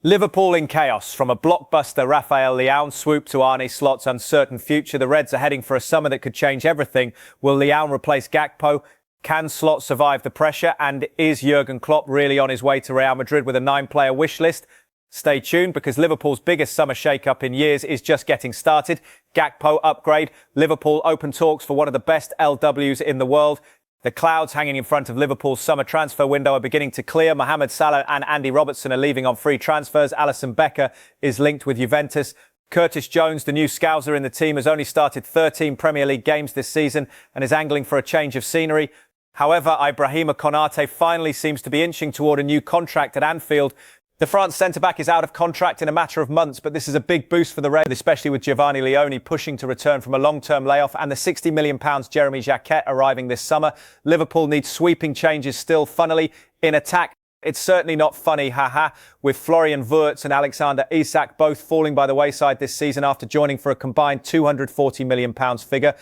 Liverpool in chaos. From a blockbuster Rafael Leão swoop to Arne Slot's uncertain future, the Reds are heading for a summer that could change everything. Will Leão replace Gakpo? Can Slot survive the pressure? And is Jurgen Klopp really on his way to Real Madrid with a 9-player wish list? Stay tuned, because Liverpool's biggest summer shake-up in years is just getting started. Gakpo upgrade. Liverpool open talks for one of the best LWs in the world. The clouds hanging in front of Liverpool's summer transfer window are beginning to clear. Mohamed Salah and Andy Robertson are leaving on free transfers. Alisson Becker is linked with Juventus. Curtis Jones, the new Scouser in the team, has only started 13 Premier League games this season and is angling for a change of scenery. However, Ibrahima Konate finally seems to be inching toward a new contract at Anfield. The France centre-back is out of contract in a matter of months, but this is a big boost for the Reds, especially with Giovanni Leão pushing to return from a long-term layoff and the £60 million Jeremy Jacquet arriving this summer. Liverpool needs sweeping changes still. Funnily, in attack, it's certainly not funny, haha, with Florian Wirtz and Alexander Isak both falling by the wayside this season after joining for a combined £240 million figure.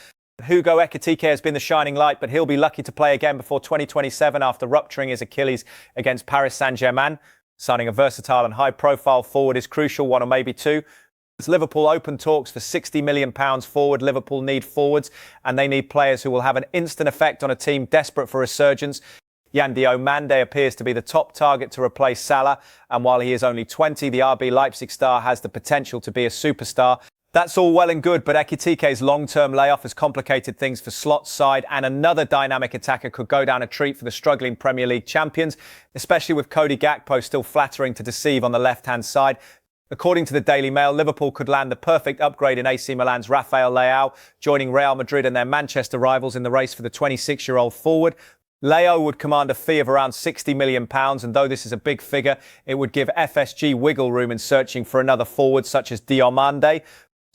Hugo Ekitike has been the shining light, but he'll be lucky to play again before 2027 after rupturing his Achilles against Paris Saint-Germain. Signing a versatile and high-profile forward is crucial, one or maybe two. As Liverpool open talks for £60 million forward, Liverpool need forwards, and they need players who will have an instant effect on a team desperate for resurgence. Diamande appears to be the top target to replace Salah, and while he is only 20, the RB Leipzig star has the potential to be a superstar. That's all well and good, but Ekitike's long-term layoff has complicated things for Slot's side, and another dynamic attacker could go down a treat for the struggling Premier League champions, especially with Cody Gakpo still flattering to deceive on the left-hand side. According to the Daily Mail, Liverpool could land the perfect upgrade in AC Milan's Rafael Leão, joining Real Madrid and their Manchester rivals in the race for the 26-year-old forward. Leão would command a fee of around £60 million, and though this is a big figure, it would give FSG wiggle room in searching for another forward such as Diamande.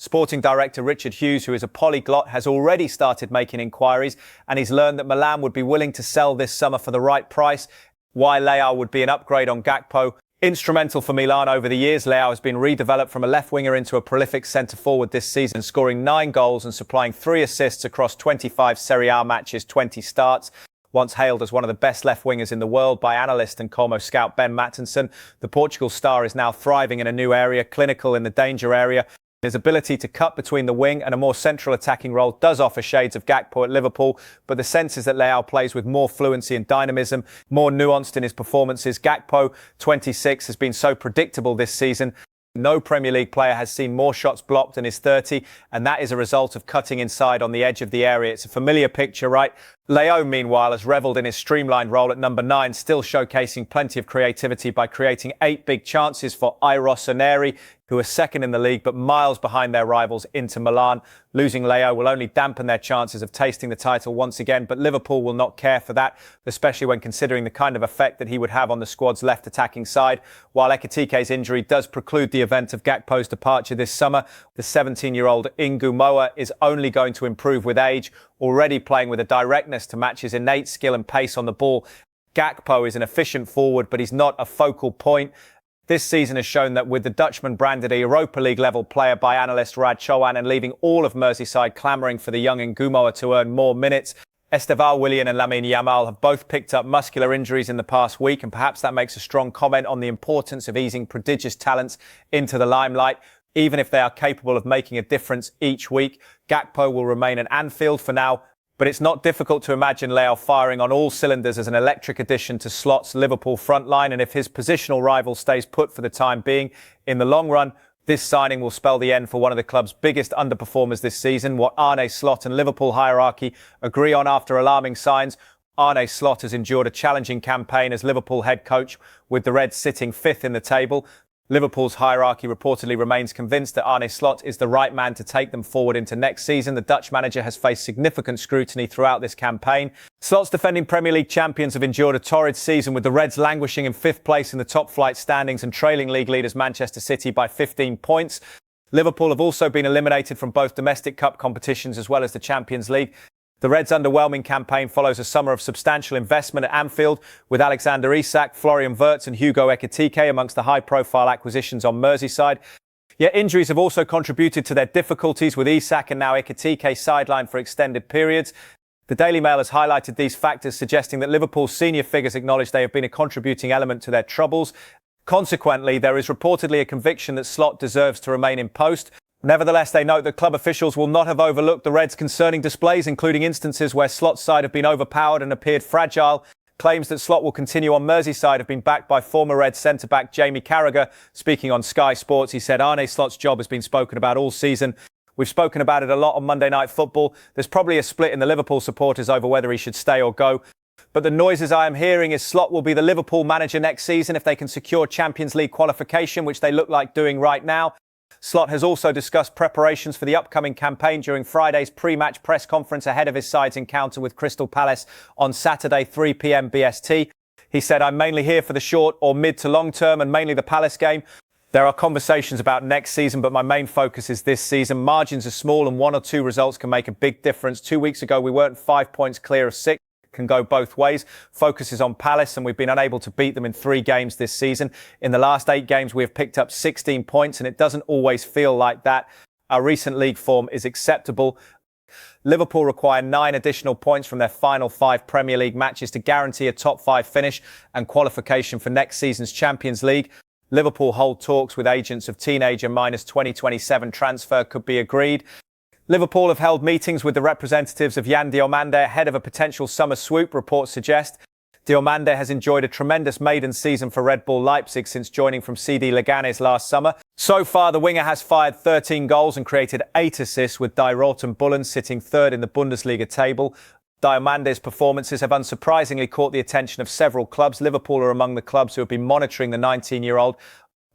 Sporting director Richard Hughes, who is a polyglot, has already started making inquiries, and he's learned that Milan would be willing to sell this summer for the right price. Why Leão would be an upgrade on Gakpo? Instrumental for Milan over the years, Leão has been redeveloped from a left winger into a prolific centre-forward this season, scoring 9 goals and supplying 3 assists across 25 Serie A matches, 20 starts. Once hailed as one of the best left wingers in the world by analyst and Como scout Ben Mattinson, the Portugal star is now thriving in a new area, clinical in the danger area. His ability to cut between the wing and a more central attacking role does offer shades of Gakpo at Liverpool, but the sense is that Leão plays with more fluency and dynamism, more nuanced in his performances. Gakpo, 26, has been so predictable this season. No Premier League player has seen more shots blocked in his 30, and that is a result of cutting inside on the edge of the area. It's a familiar picture, right? Leão, meanwhile, has revelled in his streamlined role at number 9, still showcasing plenty of creativity by creating 8 big chances for Rossoneri, who are second in the league but miles behind their rivals Inter Milan. Losing Leão will only dampen their chances of tasting the title once again, but Liverpool will not care for that, especially when considering the kind of effect that he would have on the squad's left attacking side. While Ekitike's injury does preclude the event of Gakpo's departure this summer, the 17-year-old Ngumoa is only going to improve with age, already playing with a directness to match his innate skill and pace on the ball. Gakpo is an efficient forward, but he's not a focal point. This season has shown that with the Dutchman branded a Europa League level player by analyst Rad Chowan and leaving all of Merseyside clamouring for the young Ngumoa to earn more minutes, Esteval Willian and Lamine Yamal have both picked up muscular injuries in the past week, and perhaps that makes a strong comment on the importance of easing prodigious talents into the limelight. Even if they are capable of making a difference each week, Gakpo will remain at Anfield for now. But it's not difficult to imagine Leão firing on all cylinders as an electric addition to Slot's Liverpool front line, and if his positional rival stays put for the time being, in the long run, this signing will spell the end for one of the club's biggest underperformers this season. What Arne Slot and Liverpool hierarchy agree on after alarming signs: Arne Slot has endured a challenging campaign as Liverpool head coach, with the Reds sitting 5th in the table. Liverpool's hierarchy reportedly remains convinced that Arne Slot is the right man to take them forward into next season. The Dutch manager has faced significant scrutiny throughout this campaign. Slot's defending Premier League champions have endured a torrid season, with the Reds languishing in 5th place in the top flight standings and trailing league leaders Manchester City by 15 points. Liverpool have also been eliminated from both domestic cup competitions as well as the Champions League. The Reds' underwhelming campaign follows a summer of substantial investment at Anfield, with Alexander Isak, Florian Wirtz and Hugo Ekitike amongst the high-profile acquisitions on Merseyside. Yet injuries have also contributed to their difficulties, with Isak and now Ekitike sidelined for extended periods. The Daily Mail has highlighted these factors, suggesting that Liverpool's senior figures acknowledge they have been a contributing element to their troubles. Consequently, there is reportedly a conviction that Slot deserves to remain in post. Nevertheless, they note that club officials will not have overlooked the Reds' concerning displays, including instances where Slot's side have been overpowered and appeared fragile. Claims that Slot will continue on Merseyside have been backed by former Reds centre-back Jamie Carragher. Speaking on Sky Sports, he said Arne Slot's job has been spoken about all season. We've spoken about it a lot on Monday Night Football. There's probably a split in the Liverpool supporters over whether he should stay or go. But the noises I am hearing is Slot will be the Liverpool manager next season if they can secure Champions League qualification, which they look like doing right now. Slot has also discussed preparations for the upcoming campaign during Friday's pre-match press conference ahead of his side's encounter with Crystal Palace on Saturday, 3 p.m. BST. He said, I'm mainly here for the short or mid to long term and mainly the Palace game. There are conversations about next season, but my main focus is this season. Margins are small and 1 or 2 results can make a big difference. 2 weeks ago, we weren't 5 points clear of 6. Can go both ways. Focus is on Palace and we've been unable to beat them in 3 games this season. In the last 8 games, we have picked up 16 points and it doesn't always feel like that. Our recent league form is acceptable. Liverpool require 9 additional points from their final 5 Premier League matches to guarantee a top 5 finish and qualification for next season's Champions League. Liverpool hold talks with agents of teenager minus 2027 transfer could be agreed. Liverpool have held meetings with the representatives of Yan Diamande ahead of a potential summer swoop, reports suggest. Diamande has enjoyed a tremendous maiden season for Red Bull Leipzig since joining from CD Leganes last summer. So far, the winger has fired 13 goals and created 8 assists, with Dayroten Bullen sitting 3rd in the Bundesliga table. Diamande's performances have unsurprisingly caught the attention of several clubs. Liverpool are among the clubs who have been monitoring the 19-year-old.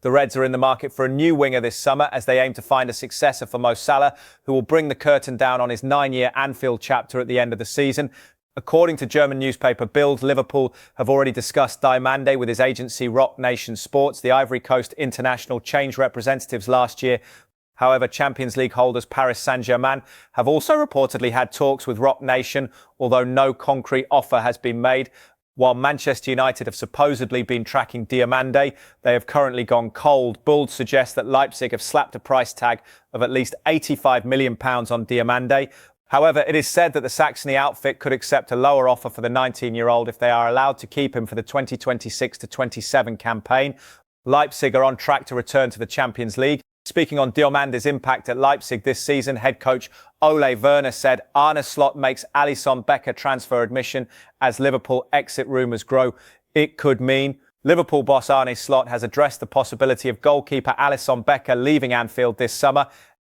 The Reds are in the market for a new winger this summer as they aim to find a successor for Mo Salah, who will bring the curtain down on his 9-year Anfield chapter at the end of the season. According to German newspaper Bild, Liverpool have already discussed Diamande with his agency Rock Nation Sports. The Ivory Coast international changed representatives last year. However, Champions League holders Paris Saint-Germain have also reportedly had talks with Rock Nation, although no concrete offer has been made. While Manchester United have supposedly been tracking Diamande, they have currently gone cold. Bild suggests that Leipzig have slapped a price tag of at least £85 million on Diamande. However, it is said that the Saxony outfit could accept a lower offer for the 19-year-old if they are allowed to keep him for the 2026-27 campaign. Leipzig are on track to return to the Champions League. Speaking on Diamande's impact at Leipzig this season, head coach Ole Werner said Arne Slot makes Alisson Becker transfer admission as Liverpool exit rumours grow. It could mean Liverpool boss Arne Slot has addressed the possibility of goalkeeper Alisson Becker leaving Anfield this summer.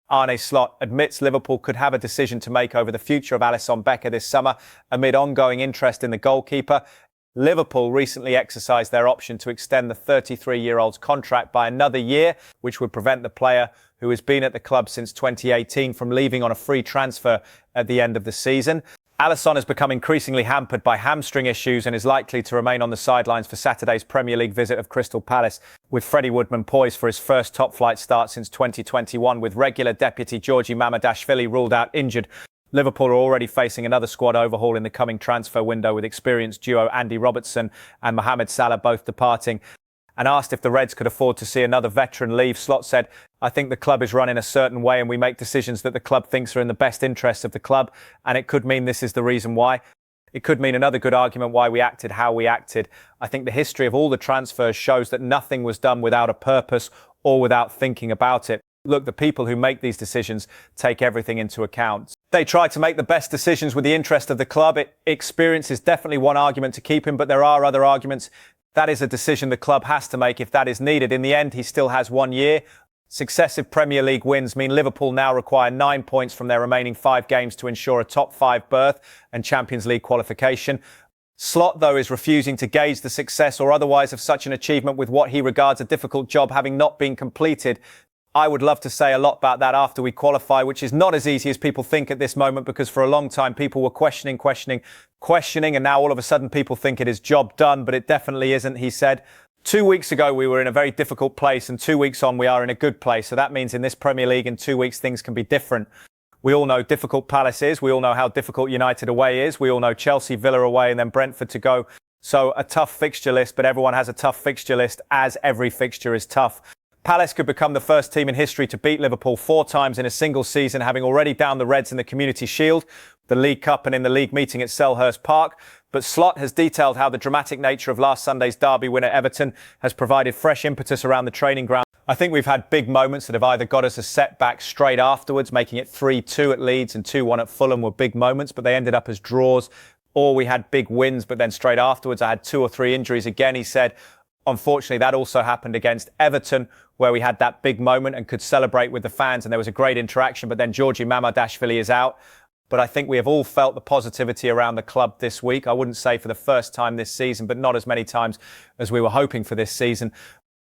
Arne Slot admits Liverpool could have a decision to make over the future of Alisson Becker this summer amid ongoing interest in the goalkeeper. Liverpool recently exercised their option to extend the 33-year-old's contract by another year, which would prevent the player, who has been at the club since 2018, from leaving on a free transfer at the end of the season. Alisson has become increasingly hampered by hamstring issues and is likely to remain on the sidelines for Saturday's Premier League visit of Crystal Palace, with Freddie Woodman poised for his first top-flight start since 2021, with regular deputy Georgi Mamadashvili ruled out injured. Liverpool are already facing another squad overhaul in the coming transfer window, with experienced duo Andy Robertson and Mohamed Salah both departing. And asked if the Reds could afford to see another veteran leave, Slot said, I think the club is run in a certain way and we make decisions that the club thinks are in the best interests of the club, and it could mean this is the reason why. It could mean another good argument why we acted how we acted. I think the history of all the transfers shows that nothing was done without a purpose or without thinking about it. Look, the people who make these decisions take everything into account. They try to make the best decisions with the interest of the club. Experience is definitely one argument to keep him, but there are other arguments. That is a decision the club has to make if that is needed. In the end, he still has 1 year. Successive Premier League wins mean Liverpool now require 9 points from their remaining 5 games to ensure a top 5 berth and Champions League qualification. Slot, though, is refusing to gauge the success or otherwise of such an achievement with what he regards a difficult job having not been completed. I would love to say a lot about that after we qualify, which is not as easy as people think at this moment, because for a long time people were questioning, and now all of a sudden people think it is job done, but it definitely isn't, he said. 2 weeks ago we were in a very difficult place, and 2 weeks on we are in a good place. So that means in this Premier League in 2 weeks things can be different. We all know difficult Palace is. We all know how difficult United away is. We all know Chelsea, Villa away, and then Brentford to go. So a tough fixture list, but everyone has a tough fixture list, as every fixture is tough. Palace could become the first team in history to beat Liverpool 4 times in a single season, having already downed the Reds in the Community Shield, the League Cup and in the league meeting at Selhurst Park. But Slot has detailed how the dramatic nature of last Sunday's derby win at Everton has provided fresh impetus around the training ground. I think we've had big moments that have either got us a setback straight afterwards, making it 3-2 at Leeds and 2-1 at Fulham were big moments, but they ended up as draws. Or we had big wins, but then straight afterwards I had 2 or 3 injuries again, he said. Unfortunately, that also happened against Everton, where we had that big moment and could celebrate with the fans, and there was a great interaction, but then Georgi Mamardashvili is out. But I think we have all felt the positivity around the club this week. I wouldn't say for the first time this season, but not as many times as we were hoping for this season.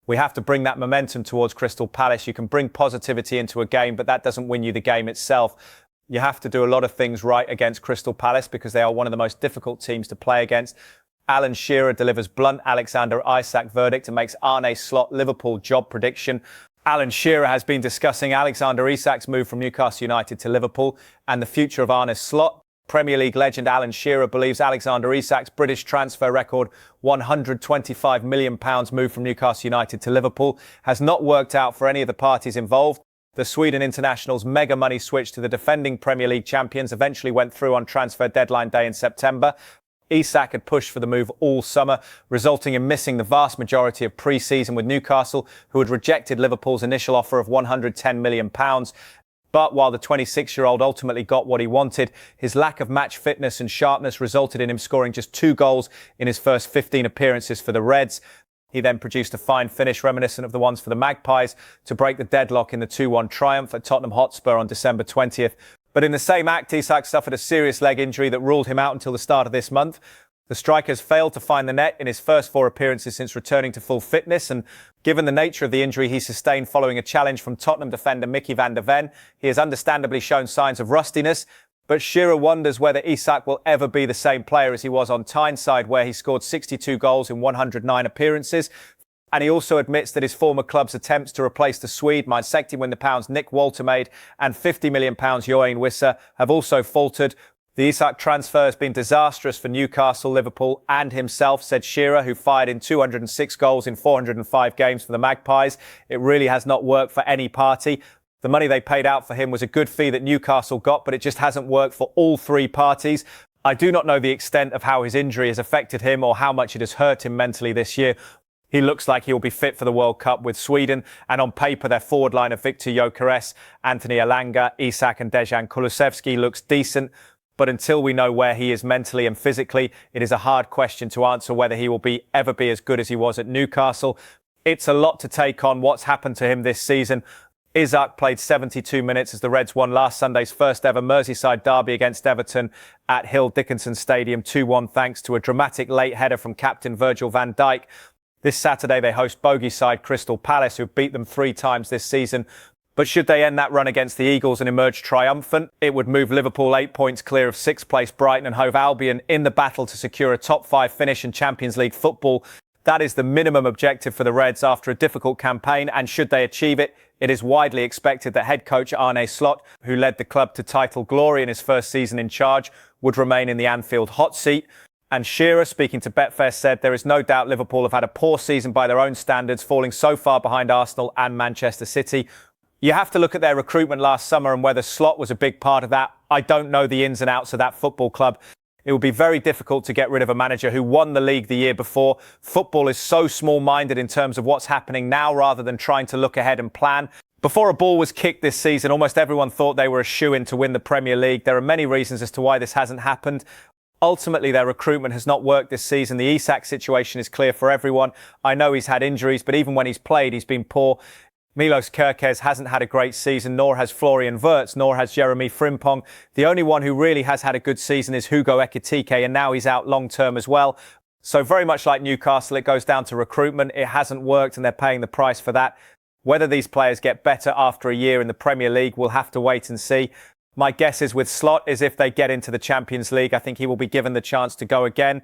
We have to bring that momentum towards Crystal Palace. You can bring positivity into a game, but that doesn't win you the game itself. You have to do a lot of things right against Crystal Palace because they are one of the most difficult teams to play against. Alan Shearer delivers blunt Alexander Isak verdict and makes Arne Slot Liverpool job prediction. Alan Shearer has been discussing Alexander Isak's move from Newcastle United to Liverpool and the future of Arne Slot. Premier League legend Alan Shearer believes Alexander Isak's British transfer record, £125 million move from Newcastle United to Liverpool, has not worked out for any of the parties involved. The Sweden international's mega money switch to the defending Premier League champions eventually went through on transfer deadline day in September. Isak had pushed for the move all summer, resulting in missing the vast majority of pre-season with Newcastle, who had rejected Liverpool's initial offer of £110 million. But while the 26-year-old ultimately got what he wanted, his lack of match fitness and sharpness resulted in him scoring just 2 goals in his first 15 appearances for the Reds. He then produced a fine finish reminiscent of the ones for the Magpies to break the deadlock in the 2-1 triumph at Tottenham Hotspur on December 20th. But in the same act, Isak suffered a serious leg injury that ruled him out until the start of this month. The striker's failed to find the net in his first 4 appearances since returning to full fitness, and given the nature of the injury he sustained following a challenge from Tottenham defender Mickey van der Ven, he has understandably shown signs of rustiness. But Shearer wonders whether Isak will ever be the same player as he was on Tyneside, where he scored 62 goals in 109 appearances. And he also admits that his former club's attempts to replace the Swede, mind £60 million Nick Waltermaid and £50 million Joachim Wisser, have also faltered. The Isak transfer has been disastrous for Newcastle, Liverpool and himself, said Shearer, who fired in 206 goals in 405 games for the Magpies. It really has not worked for any party. The money they paid out for him was a good fee that Newcastle got, but it just hasn't worked for all 3 parties. I do not know the extent of how his injury has affected him or how much it has hurt him mentally this year. He looks like he'll be fit for the World Cup with Sweden, and on paper their forward line of Victor Gyökeres, Anthony Elanga, Isak and Dejan Kulusevski looks decent. But until we know where he is mentally and physically, it is a hard question to answer whether he will ever be as good as he was at Newcastle. It's a lot to take on what's happened to him this season. Isak played 72 minutes as the Reds won last Sunday's first ever Merseyside derby against Everton at Hill Dickinson Stadium 2-1 thanks to a dramatic late header from captain Virgil van Dijk. This Saturday they host bogey side Crystal Palace, who've beat them 3 times this season. But should they end that run against the Eagles and emerge triumphant, it would move Liverpool 8 points clear of 6th place Brighton and Hove Albion in the battle to secure a top 5 finish in Champions League football. That is the minimum objective for the Reds after a difficult campaign, and should they achieve it, it is widely expected that head coach Arne Slot, who led the club to title glory in his first season in charge, would remain in the Anfield hot seat. And Shearer, speaking to Betfair, said there is no doubt Liverpool have had a poor season by their own standards, falling so far behind Arsenal and Manchester City. You have to look at their recruitment last summer and whether Slot was a big part of that. I don't know the ins and outs of that football club. It would be very difficult to get rid of a manager who won the league the year before. Football is so small-minded in terms of what's happening now rather than trying to look ahead and plan. Before a ball was kicked this season, almost everyone thought they were a shoo-in to win the Premier League. There are many reasons as to why this hasn't happened. Ultimately, their recruitment has not worked this season. The Isak situation is clear for everyone. I know he's had injuries, but even when he's played, he's been poor. Milos Kerkez hasn't had a great season, nor has Florian Wirtz, nor has Jeremy Frimpong. The only one who really has had a good season is Hugo Ekitike, and now he's out long-term as well. So very much like Newcastle, it goes down to recruitment. It hasn't worked, and they're paying the price for that. Whether these players get better after a year in the Premier League, we'll have to wait and see. My guess is with Slot is if they get into the Champions League, I think he will be given the chance to go again.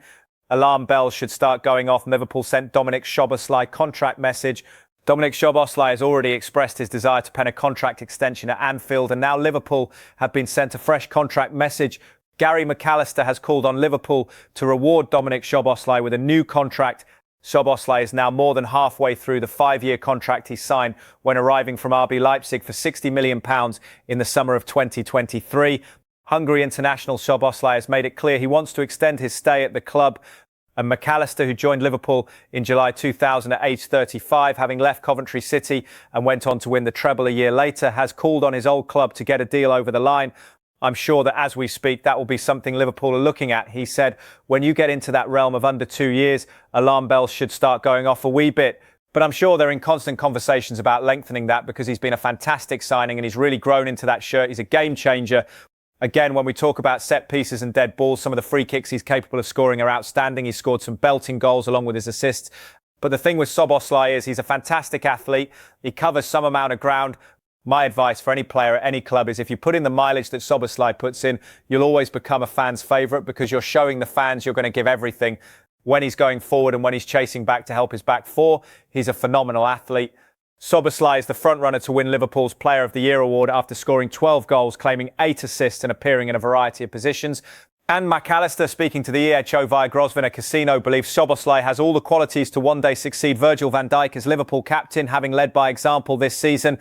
Alarm bells should start going off. Liverpool sent Dominik Szoboszlai contract message. Dominik Szoboszlai has already expressed his desire to pen a contract extension at Anfield, and now Liverpool have been sent a fresh contract message. Gary McAllister has called on Liverpool to reward Dominik Szoboszlai with a new contract. Szoboszlai is now more than halfway through the 5-year contract he signed when arriving from RB Leipzig for £60 million in the summer of 2023. Hungary international Szoboszlai has made it clear he wants to extend his stay at the club. And McAllister, who joined Liverpool in July 2000 at age 35, having left Coventry City and went on to win the treble a year later, has called on his old club to get a deal over the line. I'm sure that as we speak, that will be something Liverpool are looking at. He said, when you get into that realm of under 2 years, alarm bells should start going off a wee bit. But I'm sure they're in constant conversations about lengthening that, because he's been a fantastic signing and he's really grown into that shirt. He's a game changer. Again, when we talk about set pieces and dead balls, some of the free kicks he's capable of scoring are outstanding. He's scored some belting goals along with his assists. But the thing with Szoboszlai is he's a fantastic athlete. He covers some amount of ground. My advice for any player at any club is if you put in the mileage that Szoboszlai puts in, you'll always become a fan's favourite, because you're showing the fans you're going to give everything when he's going forward and when he's chasing back to help his back four. He's a phenomenal athlete. Szoboszlai is the front-runner to win Liverpool's Player of the Year award after scoring 12 goals, claiming 8 assists and appearing in a variety of positions. And McAllister, speaking to the EHO via Grosvenor Casino, believes Szoboszlai has all the qualities to one day succeed Virgil van Dijk as Liverpool captain, having led by example this season.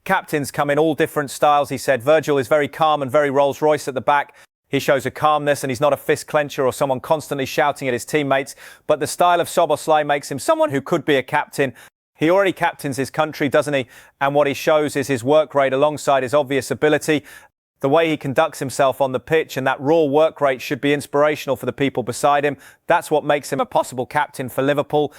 Captains come in all different styles, he said. Virgil is very calm and very Rolls-Royce at the back. He shows a calmness and he's not a fist clencher or someone constantly shouting at his teammates. But the style of Szoboszlai makes him someone who could be a captain. He already captains his country, doesn't he? And what he shows is his work rate alongside his obvious ability. The way he conducts himself on the pitch and that raw work rate should be inspirational for the people beside him. That's what makes him a possible captain for Liverpool.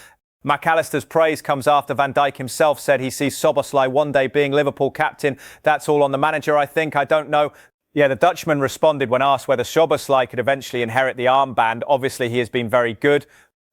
McAllister's praise comes after Van Dijk himself said he sees Szoboszlai one day being Liverpool captain. That's all on the manager, I think. I don't know. Yeah, the Dutchman responded when asked whether Szoboszlai could eventually inherit the armband. Obviously, he has been very good.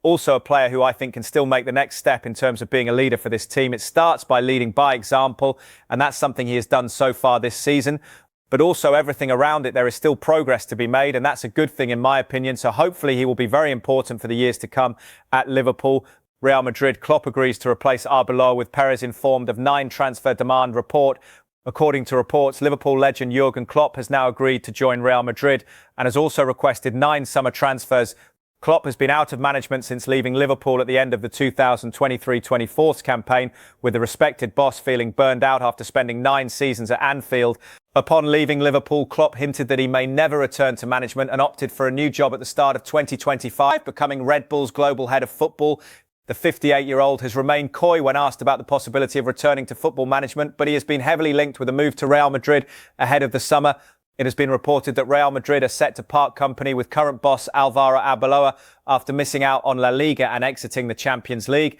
Also a player who I think can still make the next step in terms of being a leader for this team. It starts by leading by example, and that's something he has done so far this season. But also everything around it, there is still progress to be made, and that's a good thing in my opinion. So hopefully he will be very important for the years to come at Liverpool. Real Madrid, Klopp agrees to replace Arbeloa, with Perez informed of 9 transfer demand report. According to reports, Liverpool legend Jurgen Klopp has now agreed to join Real Madrid and has also requested 9 summer transfers. Klopp has been out of management since leaving Liverpool at the end of the 2023-24 campaign, with the respected boss feeling burned out after spending 9 seasons at Anfield. Upon leaving Liverpool, Klopp hinted that he may never return to management and opted for a new job at the start of 2025, becoming Red Bull's global head of football. The 58-year-old has remained coy when asked about the possibility of returning to football management, but he has been heavily linked with a move to Real Madrid ahead of the summer. It has been reported that Real Madrid are set to part company with current boss Álvaro Arbeloa after missing out on La Liga and exiting the Champions League.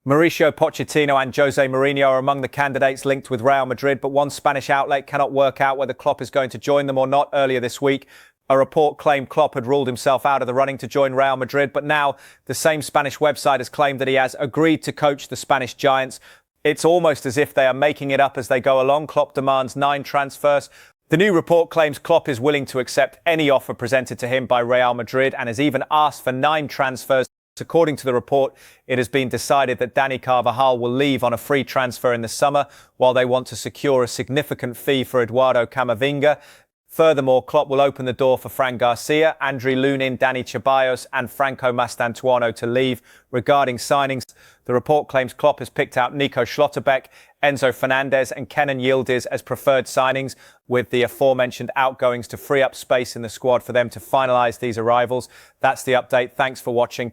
Mauricio Pochettino and Jose Mourinho are among the candidates linked with Real Madrid, but one Spanish outlet cannot work out whether Klopp is going to join them or not. Earlier this week, a report claimed Klopp had ruled himself out of the running to join Real Madrid, but now the same Spanish website has claimed that he has agreed to coach the Spanish Giants. It's almost as if they are making it up as they go along. Klopp demands 9 transfers. The new report claims Klopp is willing to accept any offer presented to him by Real Madrid and has even asked for 9 transfers. According to the report, it has been decided that Dani Carvajal will leave on a free transfer in the summer, while they want to secure a significant fee for Eduardo Camavinga. Furthermore, Klopp will open the door for Fran Garcia, Andriy Lunin, Dani Ceballos and Franco Mastantuono to leave. Regarding signings, the report claims Klopp has picked out Nico Schlotterbeck, Enzo Fernandez and Kenan Yildiz as preferred signings, with the aforementioned outgoings to free up space in the squad for them to finalise these arrivals. That's the update. Thanks for watching.